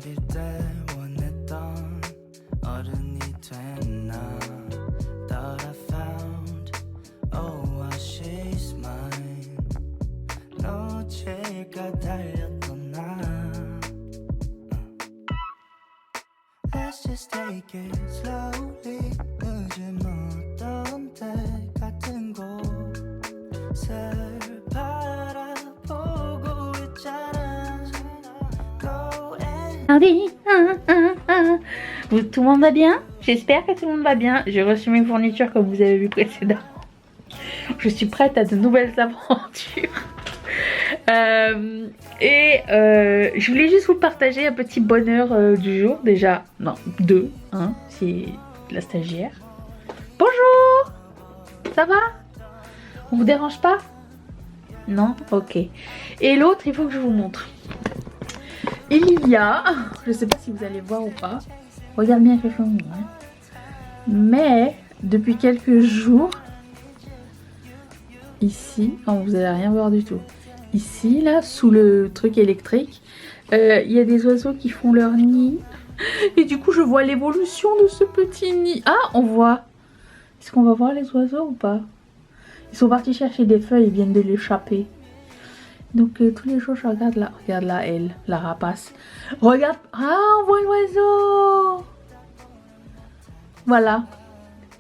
어릴 때 원했던 어른이 됐나 Thought I found oh she's mine 놓칠까 달렸던 나 Let's just take it slowly 늦은 어떤 때 같은 곳을 바라보고 있잖아 Go and Tout le monde va bien? J'espère que tout le monde va bien. J'ai reçu mes fournitures comme vous avez vu précédemment. Je suis prête à de nouvelles aventures. Je voulais juste vous partager un petit bonheur du jour. Déjà, non, deux. Hein, c'est la stagiaire. Bonjour! Ça va? On vous dérange pas? Non? Ok. Et l'autre, il faut que je vous montre. Il y a, je sais pas si vous allez voir ou pas, regarde bien que je vous montre, hein. Mais depuis quelques jours, ici, oh, vous allez rien voir du tout. Ici, là, sous le truc électrique, il y a des oiseaux qui font leur nid. Et du coup, je vois l'évolution de ce petit nid. Ah, on voit. Est-ce qu'on va voir les oiseaux ou pas? Ils sont partis chercher des feuilles, ils viennent de l'échapper. Donc tous les jours je regarde là, elle, la rapace. Regarde, ah on voit l'oiseau. Voilà,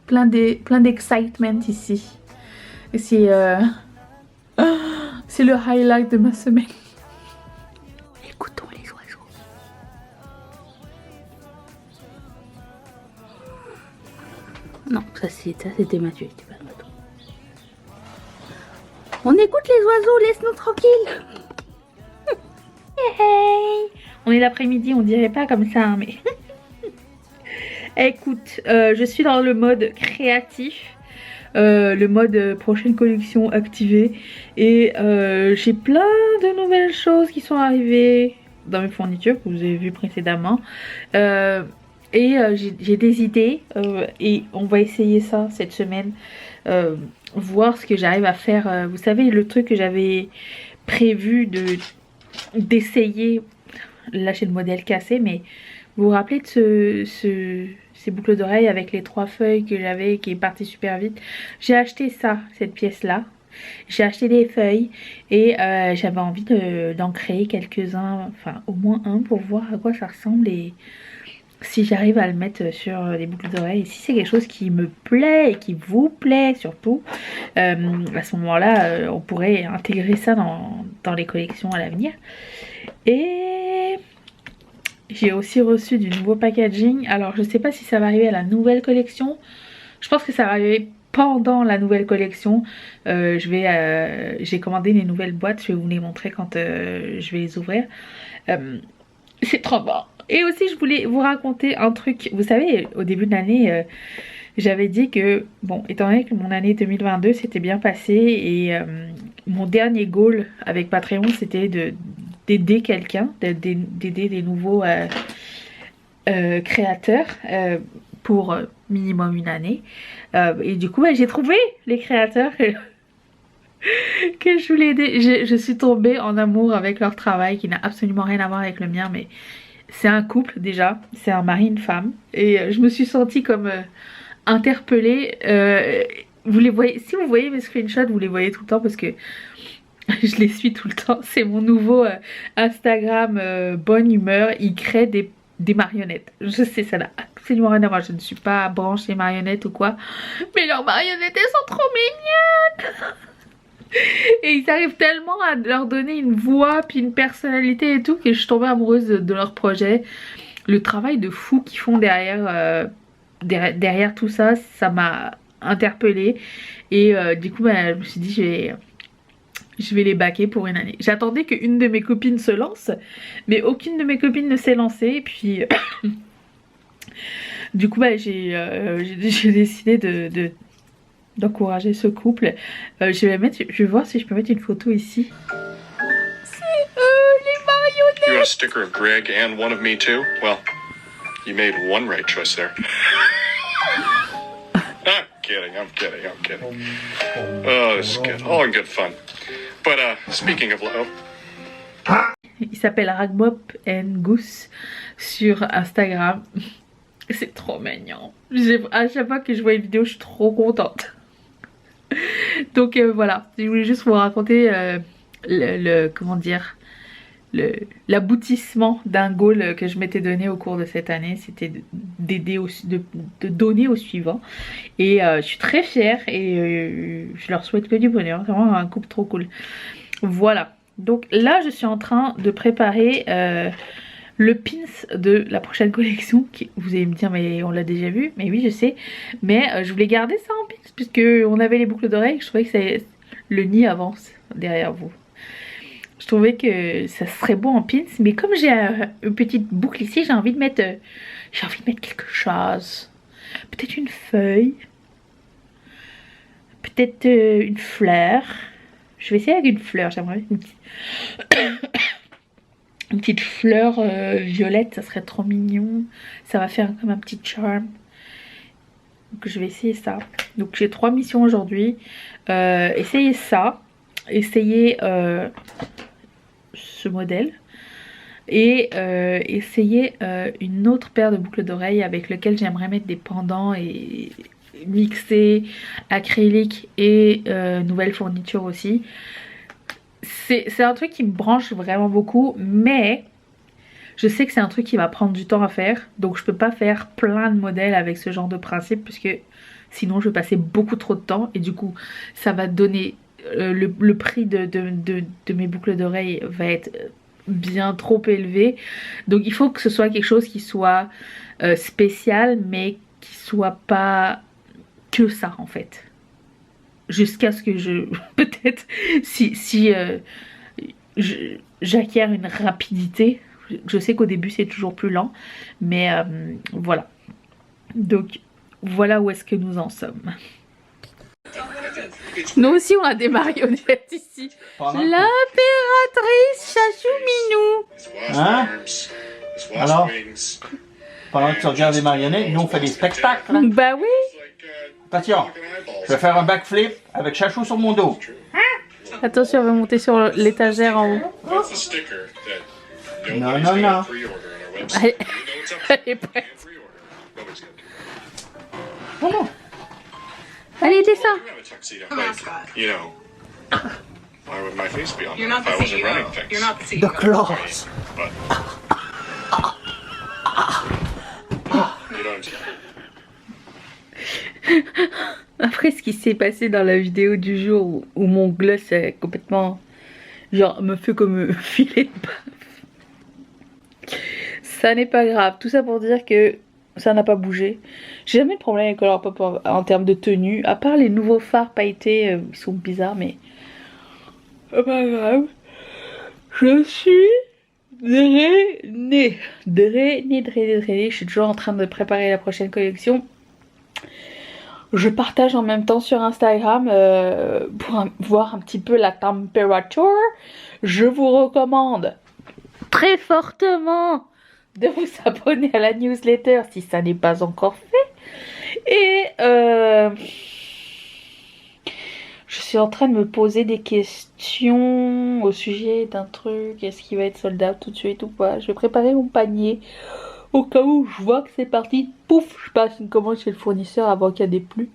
plein d'excitement ici. Et c'est le highlight de ma semaine. Écoutons les oiseaux. Non, ça c'était Mathieu. On écoute les oiseaux, laisse-nous tranquilles. Hey. On est l'après-midi, on dirait pas comme ça, hein, mais... Écoute, je suis dans le mode créatif. Le mode prochaine collection activé. Et j'ai plein de nouvelles choses qui sont arrivées dans mes fournitures que vous avez vu précédemment. J'ai des idées et on va essayer ça cette semaine. Voir ce que j'arrive à faire. Vous savez, le truc que j'avais prévu d'essayer. Là, j'ai le modèle cassé, mais vous vous rappelez de ces boucles d'oreilles avec les 3 feuilles que j'avais qui est parti super vite. J'ai acheté ça, cette pièce-là. J'ai acheté des feuilles et j'avais envie d'en créer quelques-uns, enfin au moins un pour voir à quoi ça ressemble et si j'arrive à le mettre sur les boucles d'oreilles, si c'est quelque chose qui me plaît et qui vous plaît surtout, à ce moment-là, on pourrait intégrer ça dans les collections à l'avenir. Et j'ai aussi reçu du nouveau packaging. Alors je sais pas si ça va arriver à la nouvelle collection. Je pense que ça va arriver pendant la nouvelle collection. J'ai commandé les nouvelles boîtes. Je vais vous les montrer quand je vais les ouvrir. C'est trop bon. Et aussi je voulais vous raconter un truc. Vous savez, au début de l'année, j'avais dit que, bon, étant donné que mon année 2022 s'était bien passée et mon dernier goal avec Patreon c'était d'aider quelqu'un, d'aider des nouveaux créateurs pour minimum une année. Et du coup j'ai trouvé les créateurs que je voulais aider. Je suis tombée en amour avec leur travail qui n'a absolument rien à voir avec le mien, mais c'est un couple déjà, c'est un mari, une femme, et je me suis sentie comme interpellée. Vous les voyez, si vous voyez mes screenshots, vous les voyez tout le temps parce que je les suis tout le temps. C'est mon nouveau Instagram bonne humeur. Ils créent des marionnettes. Je sais, ça n'a absolument rien à voir. Je ne suis pas branchée marionnettes ou quoi, mais leurs marionnettes elles sont trop mignonnes. Et ils arrivent tellement à leur donner une voix puis une personnalité et tout que je suis tombée amoureuse de leur projet. Le travail de fou qu'ils font derrière tout ça, ça m'a interpellée. Et du coup je me suis dit je vais les backer pour une année. J'attendais qu'une de mes copines se lance, mais aucune de mes copines ne s'est lancée. Et puis du coup j'ai décidé d'encourager ce couple. Je vais voir si je peux mettre une photo ici. C'est eux les marionnettes. You want a sticker of Greg and one of me too? Well, you made one right choice there. I'm kidding. Oh, this is good. All in good fun. But speaking of love. Il s'appelle Ragmop and Goose sur Instagram. C'est trop mignon. À chaque fois que je vois une vidéo, je suis trop contente. Donc voilà, je voulais juste vous raconter comment dire, l'aboutissement d'un goal que je m'étais donné au cours de cette année. C'était d'aider de donner au suivant. Et je suis très fière et je leur souhaite que du bonheur. C'est vraiment un couple trop cool. Voilà. Donc là, je suis en train de préparer le pins de la prochaine collection. Vous allez me dire, mais on l'a déjà vu. Mais oui, je sais. Mais je voulais garder ça en pins puisque on avait les boucles d'oreilles. Je trouvais que le nid avance derrière vous. Je trouvais que ça serait beau en pins. Mais comme j'ai une petite boucle ici, j'ai envie de mettre quelque chose. Peut-être une feuille. Peut-être une fleur. Je vais essayer avec une fleur. J'aimerais une petite fleur violette. Ça serait trop mignon. Ça va faire comme un petit charme. Donc je vais essayer ça. Donc j'ai 3 missions aujourd'hui. Essayez ça. Essayez ce modèle. Et essayez une autre paire de boucles d'oreilles avec lequel j'aimerais mettre des pendants et mixer acrylique et nouvelle fourniture aussi. C'est un truc qui me branche vraiment beaucoup, mais je sais que c'est un truc qui va prendre du temps à faire, donc je peux pas faire plein de modèles avec ce genre de principe puisque sinon je vais passer beaucoup trop de temps et du coup ça va donner le prix de mes boucles d'oreilles va être bien trop élevé. Donc il faut que ce soit quelque chose qui soit spécial mais qui soit pas que ça en fait. Jusqu'à ce que je peut-être si j'acquiers une rapidité. Je sais qu'au début c'est toujours plus lent, mais voilà. Donc voilà où est-ce que nous en sommes. Nous aussi on a des marionnettes ici. L'impératrice Chachou Minou. Hein? Alors? Pendant que tu regardes les marionnettes, nous on fait des spectacles. Hein? Bah oui. Attention, je vais faire un backflip avec Chachou sur mon dos. Attention, on va monter sur l'étagère en haut. Non, non, non. Elle est prête. Allez, descends. You know, why would my face be on You're there not if I the wasn't CEO. running things? You're not the CEO. The claws. But you know what I'm saying? Après ce qui s'est passé dans la vidéo du jour où mon gloss est complètement genre me fait comme filet de bave, ça n'est pas grave. Tout ça pour dire que ça n'a pas bougé. J'ai jamais de problème avec Colourpop en termes de tenue, à part les nouveaux fards pailletés, ils sont bizarres, mais c'est pas grave. Je suis drainée. Je suis toujours en train de préparer la prochaine collection. Je partage en même temps sur Instagram pour voir un petit peu la température. Je vous recommande très fortement de vous abonner à la newsletter si ça n'est pas encore fait. Et je suis en train de me poser des questions au sujet d'un truc. Est-ce qu'il va être sold out tout de suite ou pas? Je vais préparer mon panier. Au cas où je vois que c'est parti, pouf, je passe une commande chez le fournisseur avant qu'il y ait des plus.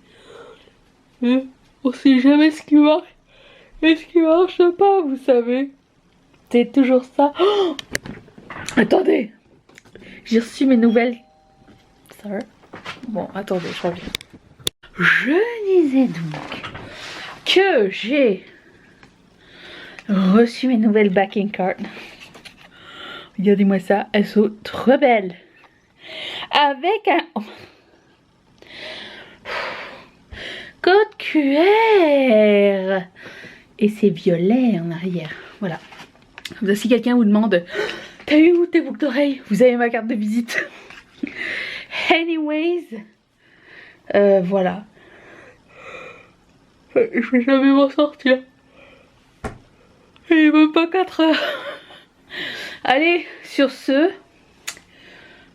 Et on sait jamais ce qui marche et ce qui marche pas, vous savez. C'est toujours ça. Oh, attendez, j'ai reçu mes nouvelles. Ça va? Bon, attendez, je reviens. Je disais donc que j'ai reçu mes nouvelles backing cards. Regardez-moi ça, elles sont trop belles. Avec un code QR. Et c'est violet en arrière. Voilà. Si quelqu'un vous demande, t'as eu où tes boucles d'oreilles? Vous avez ma carte de visite. Anyways. Voilà. Je vais jamais m'en sortir. Il est même pas 4 heures. Allez, sur ce,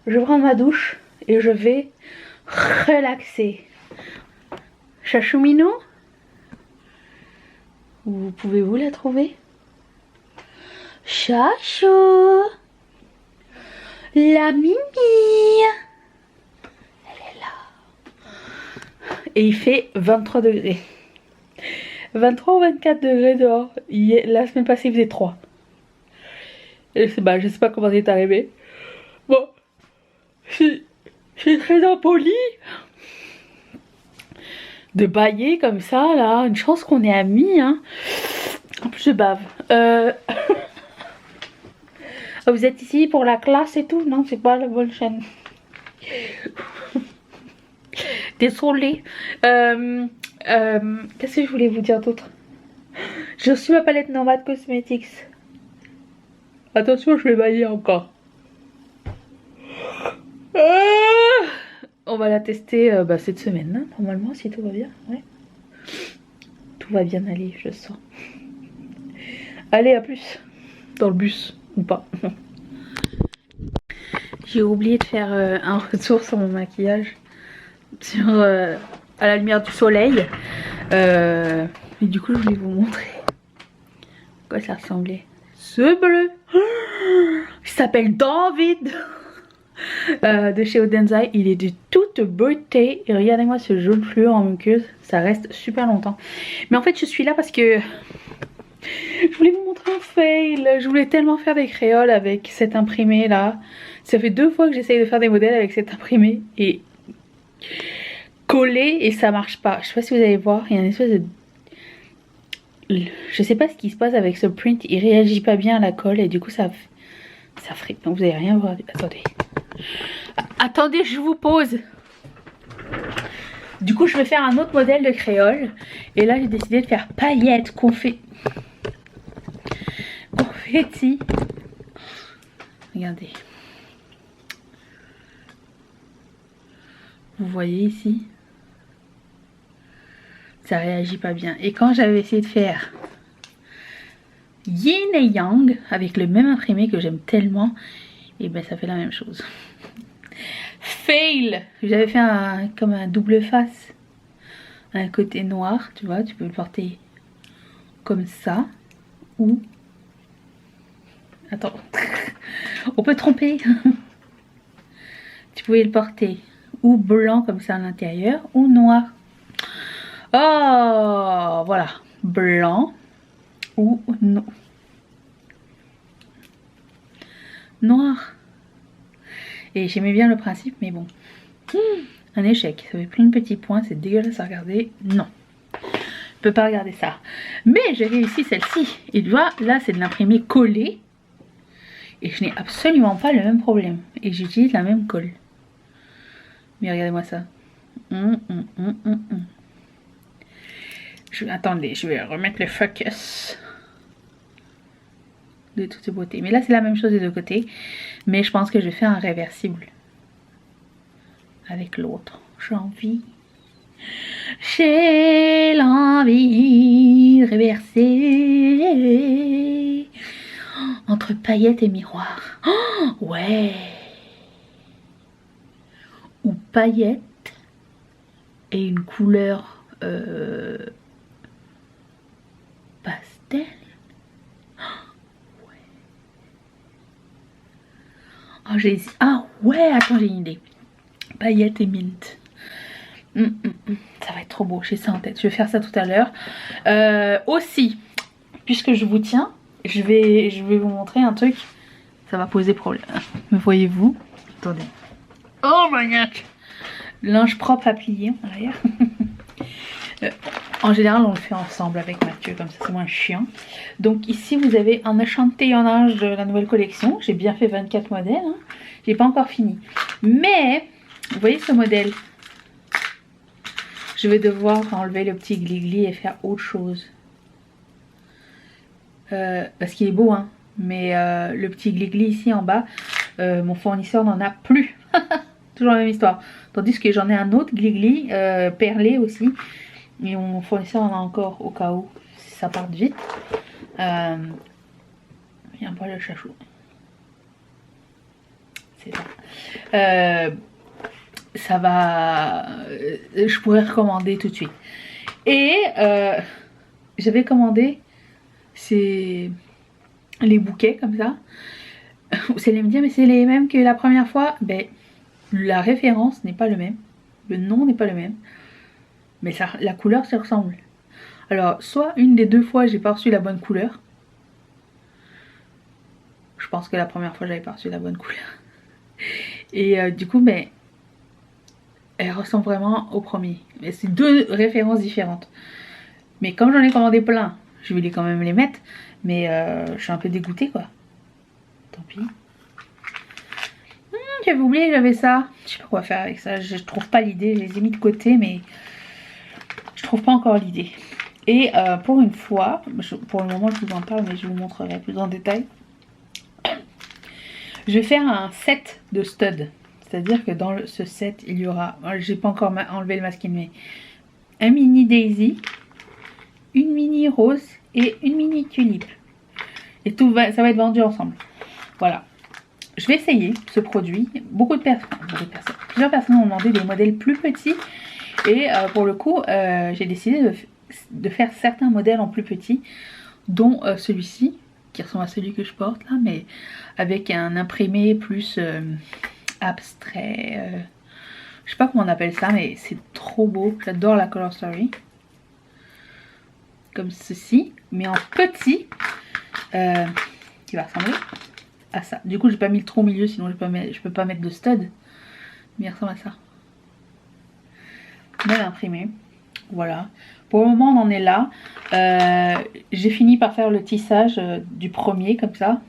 je prends ma douche et je vais relaxer. Chachou Minou, vous pouvez-vous la trouver? Chachou. La Mimi. Elle est là. Et il fait 23 degrés. 23 ou 24 degrés dehors. La semaine passée, il faisait 3. Et je sais pas comment c'est arrivé. Bon. Je suis très impolie de bailler comme ça, là. Une chance qu'on est amis, hein. En plus, je bave. Vous êtes ici pour la classe et tout? Non, c'est pas la bonne chaîne. Désolée. Qu'est-ce que je voulais vous dire d'autre? J'ai reçu ma palette Nomad Cosmetics. Attention, je vais bailler encore. On va la tester cette semaine, hein, normalement, si tout va bien. Ouais. Tout va bien aller, je sens. Allez, à plus. Dans le bus, ou pas. J'ai oublié de faire un retour sur mon maquillage. À la lumière du soleil. Et du coup, je voulais vous montrer à quoi ça ressemblait. Ce bleu. Il s'appelle David. De chez Odenzai, il est de toute beauté et regardez-moi ce jaune fluo en muqueuse, ça reste super longtemps. Mais en fait je suis là parce que je voulais vous montrer un fail. Je voulais tellement faire des créoles avec cet imprimé là. Ça fait 2 fois que j'essaye de faire des modèles avec cet imprimé et coller et ça marche pas. Je sais pas si vous allez voir, il y a une espèce de... Je sais pas ce qui se passe avec ce print, il réagit pas bien à la colle et du coup ça fripe. Donc vous allez rien voir. Attendez, je vous pose. Du coup je vais faire un autre modèle de créole. Et là j'ai décidé de faire paillettes, confetti. Regardez. Vous voyez ici? Ça réagit pas bien. Et quand j'avais essayé de faire Yin et Yang avec le même imprimé que j'aime tellement, et ben ça fait la même chose. Fail. J'avais fait comme un double face, un côté noir, tu vois, tu peux le porter comme ça ou attends on peut tromper. Tu pouvais le porter ou blanc comme ça à l'intérieur ou noir. Oh voilà, blanc ou non noir. Et j'aimais bien le principe, mais bon, un échec. Ça fait plein de petits points, c'est dégueulasse à regarder. Non, je peux pas regarder ça. Mais j'ai réussi celle-ci. Et tu vois, là c'est de l'imprimé collé. Et je n'ai absolument pas le même problème. Et j'utilise la même colle. Mais regardez-moi ça. Attendez, je vais remettre le focus de toutes ces beautés. Mais là c'est la même chose des deux côtés. Mais je pense que je vais faire un réversible avec l'autre. J'ai l'envie de réverser entre paillettes et miroirs. Oh, ouais. Ou paillettes et une couleur pastel. Oh, ah ouais, attends, j'ai une idée. Paillettes et mint. Ça va être trop beau, j'ai ça en tête. Je vais faire ça tout à l'heure. Aussi, puisque je vous tiens, je vais vous montrer un truc. Ça va poser problème. Me voyez-vous? Attendez. Oh my god! Linge propre à plier en arrière. En général, on le fait ensemble avec Mathieu, comme ça c'est moins chiant. Donc ici, vous avez un échantillonnage de la nouvelle collection. J'ai bien fait 24 modèles. Hein. J'ai pas encore fini. Mais, vous voyez ce modèle? Je vais devoir enlever le petit glis-glis et faire autre chose. Parce qu'il est beau, hein. Mais le petit glis-glis ici en bas, mon fournisseur n'en a plus. Toujours la même histoire. Tandis que j'en ai un autre glis-glis perlé aussi. Et mon fournisseur en a encore au cas où si ça part vite. Il y a un poil de chachou. C'est ça. Ça va. Je pourrais recommander tout de suite. Et j'avais commandé ces les bouquets comme ça. Vous allez me dire mais c'est les mêmes que la première fois. Ben la référence n'est pas le même, le nom n'est pas le même, mais ça, la couleur se ressemble. Alors soit une des deux fois j'ai pas reçu la bonne couleur. Je pense que la première fois j'avais pas reçu la bonne couleur. Et du coup ben elle ressemble vraiment au premier. Mais c'est deux références différentes. Mais comme j'en ai commandé plein, je voulais quand même les mettre. Mais je suis un peu dégoûtée quoi. Tant pis. J'avais oublié que j'avais ça. Je sais pas quoi faire avec ça. Je trouve pas l'idée. Je les ai mis de côté mais je trouve pas encore l'idée. Et pour une fois, pour le moment je vous en parle mais je vous montrerai plus en détail. Je vais faire un set de studs. C'est-à-dire que dans ce set il y aura, j'ai pas encore enlevé le masking mais un mini daisy, une mini rose et une mini tulipe. Et tout va, ça va être vendu ensemble. Voilà. Je vais essayer ce produit. Plusieurs personnes ont demandé des modèles plus petits. Et pour le coup, j'ai décidé de faire certains modèles en plus petits. Dont celui-ci, qui ressemble à celui que je porte là. Mais avec un imprimé plus abstrait. Je sais pas comment on appelle ça, mais c'est trop beau. J'adore la Color Story. Comme ceci. Mais en petit. Qui va ressembler à ça. Du coup j'ai pas mis le trou au milieu sinon je peux pas mettre de stud. Mais il ressemble à ça. Bien imprimé. Voilà. Pour le moment on en est là. J'ai fini par faire le tissage du premier comme ça.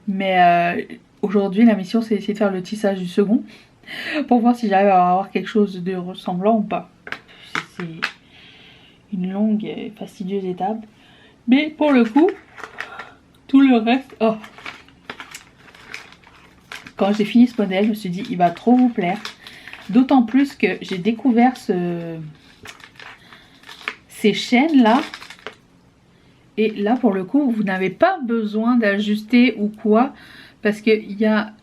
Mais aujourd'hui la mission c'est d'essayer de faire le tissage du second. Pour voir si j'arrive à avoir quelque chose de ressemblant ou pas. C'est une longue et fastidieuse étape. Mais pour le coup, tout le reste... Oh. Quand j'ai fini ce modèle, je me suis dit, il va trop vous plaire. D'autant plus que j'ai découvert ces chaînes là. Et là, pour le coup, vous n'avez pas besoin d'ajuster ou quoi. Parce qu'il y a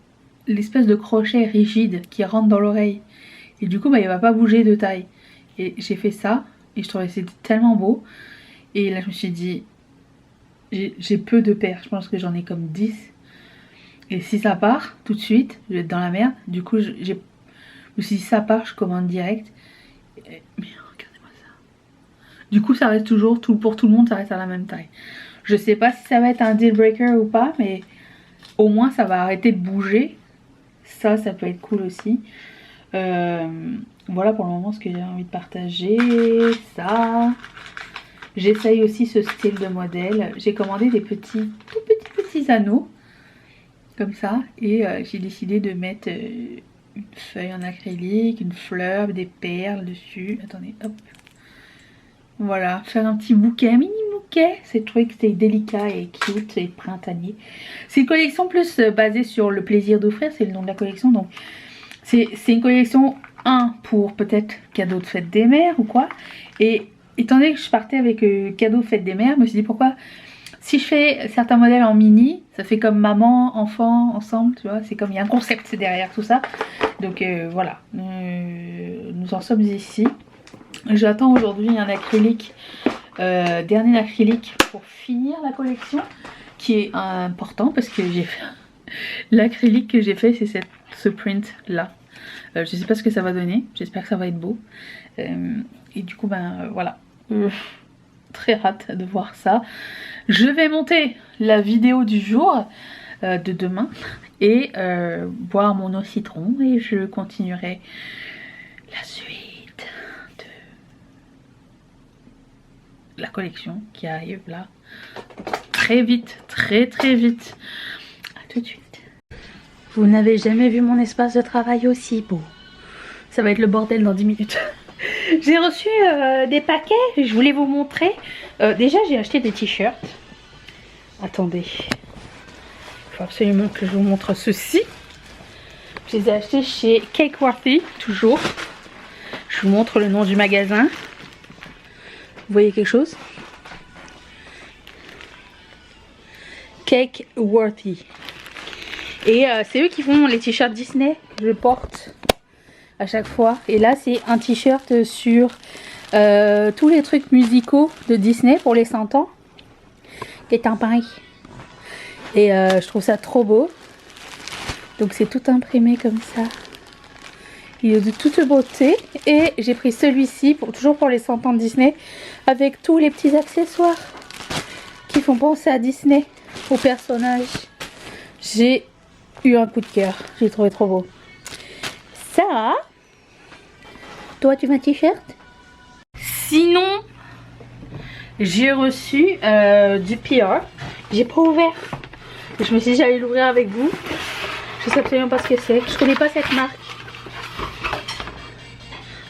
l'espèce de crochet rigide qui rentre dans l'oreille. Et du coup, bah, il ne va pas bouger de taille. Et j'ai fait ça. Et je trouvais que c'était tellement beau. Et là, je me suis dit... J'ai peu de paires, je pense que j'en ai comme 10. Et si ça part tout de suite, je vais être dans la merde. Du coup, je me suis dit ça part, je commande direct. Mais regardez-moi ça. Du coup, ça reste toujours, pour tout le monde, ça reste à la même taille. Je sais pas si ça va être un deal breaker ou pas, mais au moins ça va arrêter de bouger. Ça peut être cool aussi. Voilà pour le moment ce que j'ai envie de partager. Ça... J'essaye aussi ce style de modèle. J'ai commandé des tout petits anneaux. Comme ça. Et j'ai décidé de mettre une feuille en acrylique, une fleur, des perles dessus. Attendez, hop. Voilà, faire un petit bouquet, un mini bouquet. C'est trouvé que c'était délicat et cute et printanier. C'est une collection plus basée sur le plaisir d'offrir. C'est le nom de la collection. Donc c'est une collection, pour peut-être cadeau de fête des mères ou quoi. Et... étant donné que je partais avec cadeau fête des mères, je me suis dit pourquoi si je fais certains modèles en mini, ça fait comme maman, enfant, ensemble, tu vois, c'est comme il y a un concept derrière tout ça. Donc voilà, nous en sommes ici. J'attends aujourd'hui un acrylique, dernier acrylique pour finir la collection, qui est important parce que j'ai fait l'acrylique que j'ai fait, c'est ce print là. Je sais pas ce que ça va donner, j'espère que ça va être beau. Et du coup ben voilà. Très hâte de voir ça. Je vais monter la vidéo du jour de demain et boire mon eau citron et je continuerai la suite de la collection qui arrive là très vite, très vite. À tout de suite. Vous n'avez jamais vu mon espace de travail aussi beau. Ça va être le bordel dans 10 minutes. J'ai reçu des paquets, je voulais vous montrer. Déjà j'ai acheté des t-shirts. Attendez. Il faut absolument que je vous montre ceci. Je les ai achetés chez Cakeworthy, toujours. Je vous montre le nom du magasin. Vous voyez quelque chose? Cakeworthy. Et c'est eux qui font les t-shirts Disney. Je porte à chaque fois. Et là c'est un t-shirt sur tous les trucs musicaux de Disney pour les 100 ans. Qui est un pareil. Et je trouve ça trop beau. Donc c'est tout imprimé comme ça. Il est de toute beauté. Et j'ai pris celui-ci, toujours pour les 100 ans de Disney, avec tous les petits accessoires qui font penser à Disney, aux personnages. J'ai eu un coup de cœur. J'ai trouvé trop beau. Ça, toi tu veux un t-shirt? Sinon, j'ai reçu du PR. J'ai pas ouvert. Je me suis dit j'allais l'ouvrir avec vous. Je sais absolument pas ce que c'est. Je connais pas cette marque.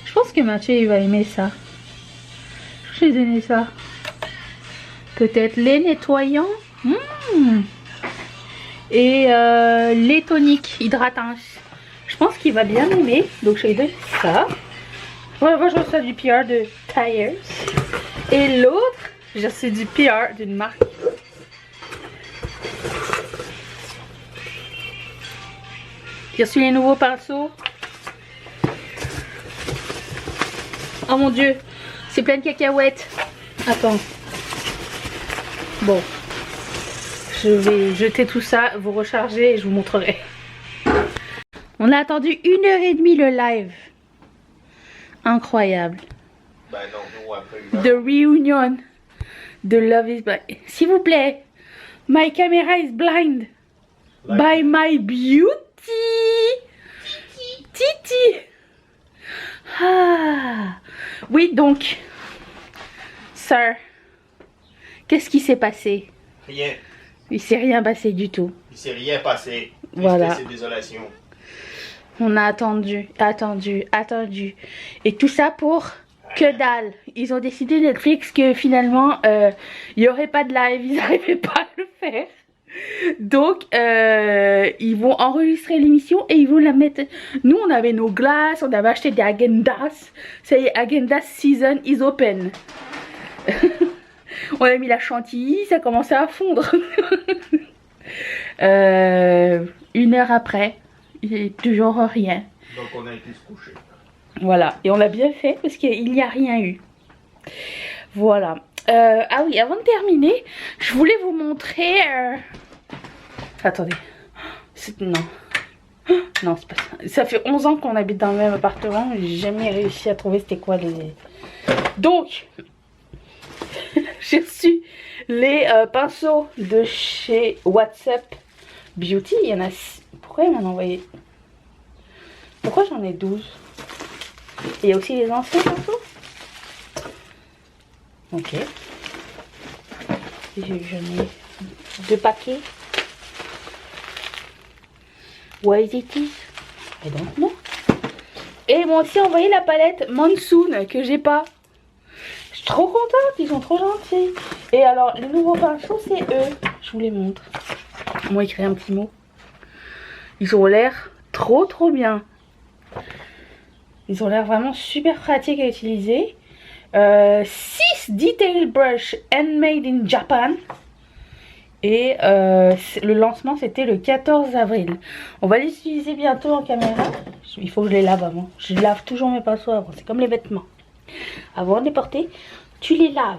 Je pense que Mathieu il va aimer ça. J'ai donné ça. Peut-être les nettoyants. Et les toniques hydratants. Je pense qu'il va bien aimer. Donc je vais lui donner ça. Moi je reçois du PR de Tires. Et l'autre, j'ai reçu du PR d'une marque. J'ai reçu les nouveaux pinceaux. Oh mon dieu, c'est plein de cacahuètes. Attends. Bon. Je vais jeter tout ça, vous recharger et je vous montrerai. On a attendu 1h30 le live. Incroyable. Ben non, nous après The reunion de Love is Blind. S'il vous plaît, my camera is blind. By my beauty. Titi. Ah. Oui, donc, sir, qu'est-ce qui s'est passé? Rien. Il s'est rien passé du tout. Il s'est rien passé. Voilà. C'est désolation. On a attendu. Et tout ça pour que dalle. Ils ont décidé Netflix que finalement, il n'y aurait pas de live. Ils n'arrivaient pas à le faire. Donc, ils vont enregistrer l'émission et ils vont la mettre. Nous, on avait nos glaces, on avait acheté des Häagen-Dazs. Ça y est, Häagen-Dazs season is open. On a mis la chantilly, ça commençait à fondre. 1 heure après, il n'y a toujours rien. Donc, on a été se coucher. Voilà, et on l'a bien fait parce qu'il n'y a rien eu. Voilà. Ah oui, avant de terminer, je voulais vous montrer... Attendez. Non. Non, c'est pas ça. Ça fait 11 ans qu'on habite dans le même appartement. J'ai jamais réussi à trouver c'était quoi les... Donc, j'ai reçu les pinceaux de chez WhatsApp Beauty. Il y en a... Pourquoi il m'en a envoyé? Pourquoi j'en ai 12? Et il y a aussi les anciens pinceaux. Ok. J'en ai 2 paquets. What is it? I don't know. Et ils m'ont aussi envoyé la palette Monsoon que j'ai pas. Je suis trop contente, ils sont trop gentils. Et alors, les nouveaux pinceaux, c'est eux. Je vous les montre. Moi, écrit un petit mot. Ils ont l'air trop bien. Ils ont l'air vraiment super pratiques à utiliser. 6 Detail Brush Handmade in Japan. Et le lancement c'était le 14 avril. On va les utiliser bientôt en caméra. Il faut que je les lave avant. Je lave toujours mes pinceaux avant. C'est comme les vêtements. Avant de les porter, tu les laves.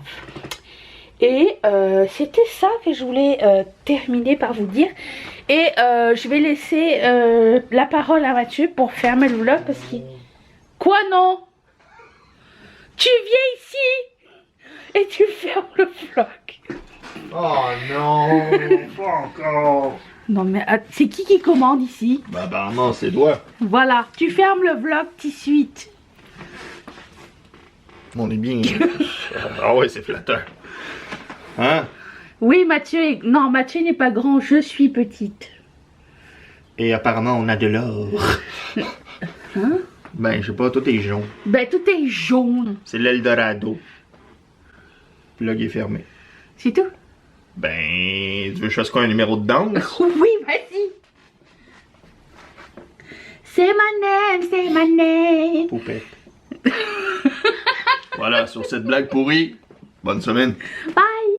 Et c'était ça que je voulais terminer par vous dire. Et je vais laisser la parole à Mathieu pour fermer le vlog parce qu'il... Quoi non? Tu viens ici et tu fermes le vlog. Oh non, pas encore. Non mais c'est qui commande ici? Bah apparemment c'est toi. Voilà, tu fermes le vlog tout de suite. On est bien. Ah ouais, c'est flatteur. Hein? Oui, Mathieu est... Non, Mathieu n'est pas grand, je suis petite. Et apparemment on a de l'or. Hein? Ben je sais pas, tout est jaune. Ben tout est jaune. C'est l'Eldorado. Le vlog est fermé. C'est tout? Ben, tu veux que je fasse quoi, un numéro de danse? Oui, vas-y. C'est ma name. Poupette. Voilà, sur cette blague pourrie, bonne semaine. Bye.